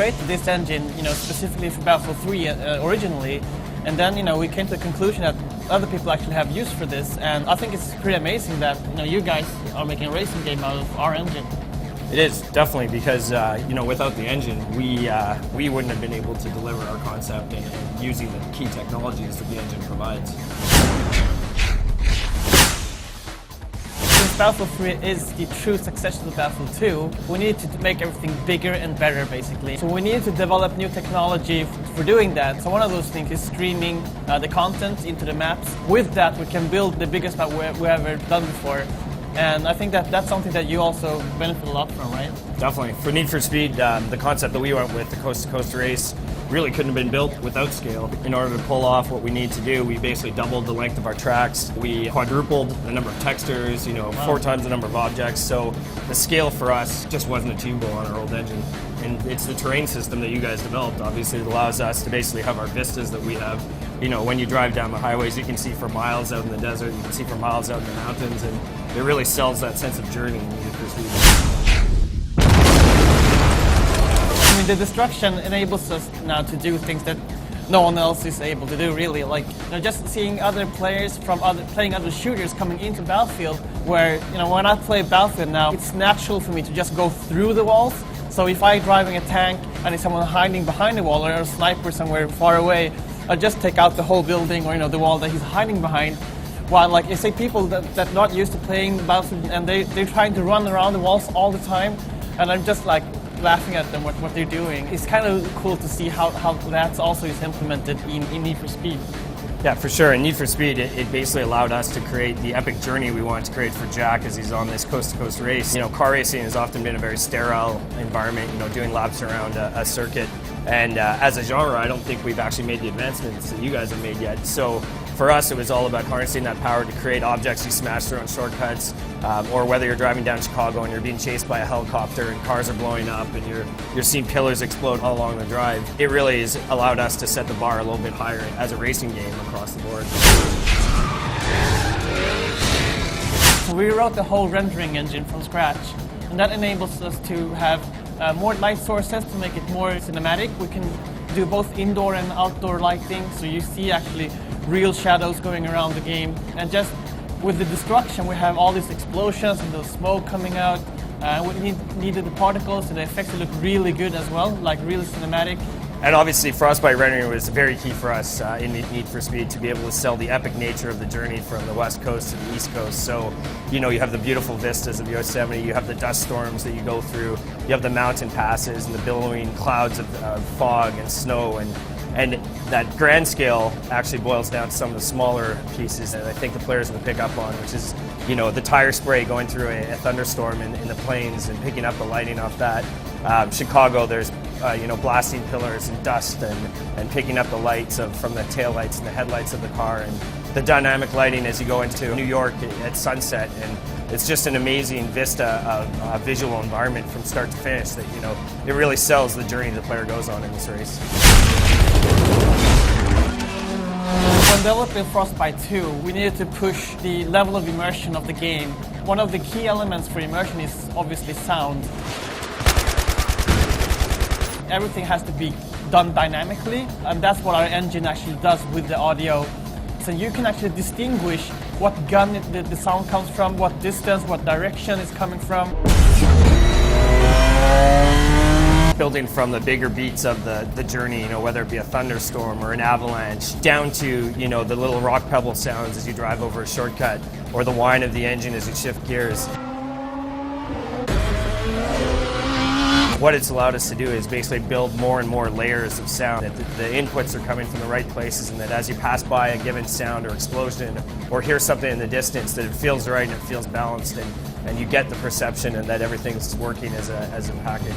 created this engine, specifically for Battlefield 3 originally, and then, we came to the conclusion that other people actually have use for this, and I think it's pretty amazing that, you guys are making a racing game out of our engine. It is, definitely, because, without the engine, we wouldn't have been able to deliver our concept and using the key technologies that the engine provides. Battlefield 3 is the true successor to Battlefield 2, we needed to make everything bigger and better, basically. So we needed to develop new technology for doing that. So one of those things is streaming the content into the maps. With that, we can build the biggest map we've ever done before. And I think that's something that you also benefit a lot from, right? Definitely. For Need for Speed, the concept that we went with, the coast-to-coast race, really couldn't have been built without scale. In order to pull off what we need to do, we basically doubled the length of our tracks. We quadrupled the number of textures, 4 times the number of objects. So the scale for us just wasn't achievable on our old engine. And it's the terrain system that you guys developed, obviously, that allows us to basically have our vistas that we have. When you drive down the highways, you can see for miles out in the desert, you can see for miles out in the mountains, and it really sells that sense of journey in Need for Speed. The destruction enables us now to do things that no one else is able to do, really. Like, just seeing other players from playing other shooters coming into Battlefield, where, when I play Battlefield now, it's natural for me to just go through the walls. So if I'm driving a tank and there's someone hiding behind the wall or a sniper somewhere far away, I'll just take out the whole building or, the wall that he's hiding behind. While, like, you say people that not used to playing Battlefield and they're trying to run around the walls all the time, and I'm just like laughing at them what they're doing. It's kind of cool to see how that also is implemented in Need for Speed. Yeah, for sure. In Need for Speed, it basically allowed us to create the epic journey we wanted to create for Jack as he's on this coast-to-coast race. Car racing has often been a very sterile environment, doing laps around a circuit. And as a genre, I don't think we've actually made the advancements that you guys have made yet. So for us, it was all about harnessing that power to create objects you smash through on shortcuts, or whether you're driving down Chicago and you're being chased by a helicopter and cars are blowing up and you're seeing pillars explode all along the drive. It really has allowed us to set the bar a little bit higher as a racing game across the board. So we wrote the whole rendering engine from scratch, and that enables us to have more light sources to make it more cinematic. We can do both indoor and outdoor lighting, so you see actually real shadows going around the game. And just with the destruction, we have all these explosions and the smoke coming out. We needed the particles, and the effects look really good as well, like really cinematic. And obviously, Frostbite rendering was very key for us in Need for Speed to be able to sell the epic nature of the journey from the west coast to the east coast. So, you have the beautiful vistas of Yosemite, you have the dust storms that you go through, you have the mountain passes and the billowing clouds of fog and snow, and that grand scale actually boils down to some of the smaller pieces that I think the players will pick up on, which is, the tire spray going through a thunderstorm in the plains and picking up the lighting off that. Chicago, there's blasting pillars and dust and picking up the lights from the taillights and the headlights of the car, and the dynamic lighting as you go into New York at sunset. And it's just an amazing vista of visual environment from start to finish that, it really sells the journey the player goes on in this race. When developing Frostbite 2, we needed to push the level of immersion of the game. One of the key elements for immersion is obviously sound. Everything has to be done dynamically, and that's what our engine actually does with the audio. So you can actually distinguish what gun the sound comes from, what distance, what direction it's coming from. Building from the bigger beats of the journey, whether it be a thunderstorm or an avalanche, down to, the little rock pebble sounds as you drive over a shortcut, or the whine of the engine as you shift gears. What it's allowed us to do is basically build more and more layers of sound. That the inputs are coming from the right places, and that as you pass by a given sound or explosion or hear something in the distance, that it feels right and it feels balanced, and you get the perception and that everything's working as a package.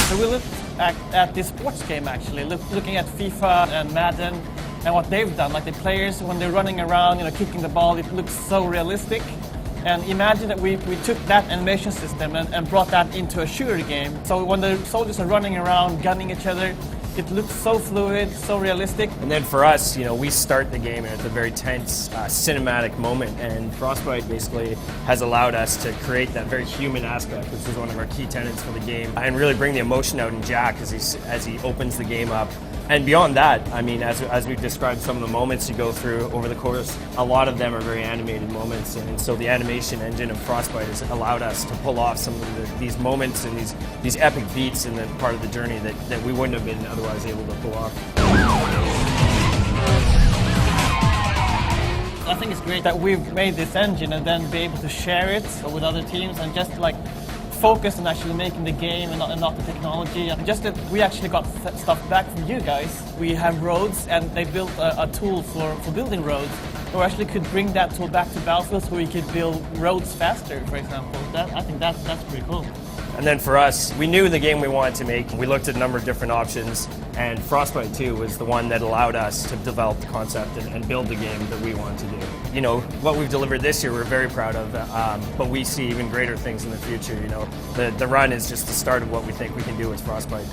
So we looked at this sports game actually, looking at FIFA and Madden, and what they've done, like the players when they're running around, kicking the ball, it looks so realistic. And imagine that we took that animation system and brought that into a shooter game. So when the soldiers are running around, gunning each other, It looks so fluid, so realistic. And then for us, we start the game at a very tense, cinematic moment, and Frostbite basically has allowed us to create that very human aspect, which is one of our key tenets for the game, and really bring the emotion out in Jack as he opens the game up. And beyond that, I mean, as we've described some of the moments you go through over the course, a lot of them are very animated moments, and so the animation engine of Frostbite has allowed us to pull off some of these moments and these epic beats in the part of the journey that we wouldn't have been otherwise able to pull off. I think it's great that we've made this engine and then be able to share it with other teams and just like focus on actually making the game and not the technology. And just that we actually got stuff back from you guys. We have roads, and they built a tool for building roads. We actually could bring that tool back to Battlefield so we could build roads faster, for example. I think that's pretty cool. And then for us, we knew the game we wanted to make. We looked at a number of different options, and Frostbite 2 was the one that allowed us to develop the concept and build the game that we wanted to do. What we've delivered this year we're very proud of, but we see even greater things in the future. The run is just the start of what we think we can do with Frostbite.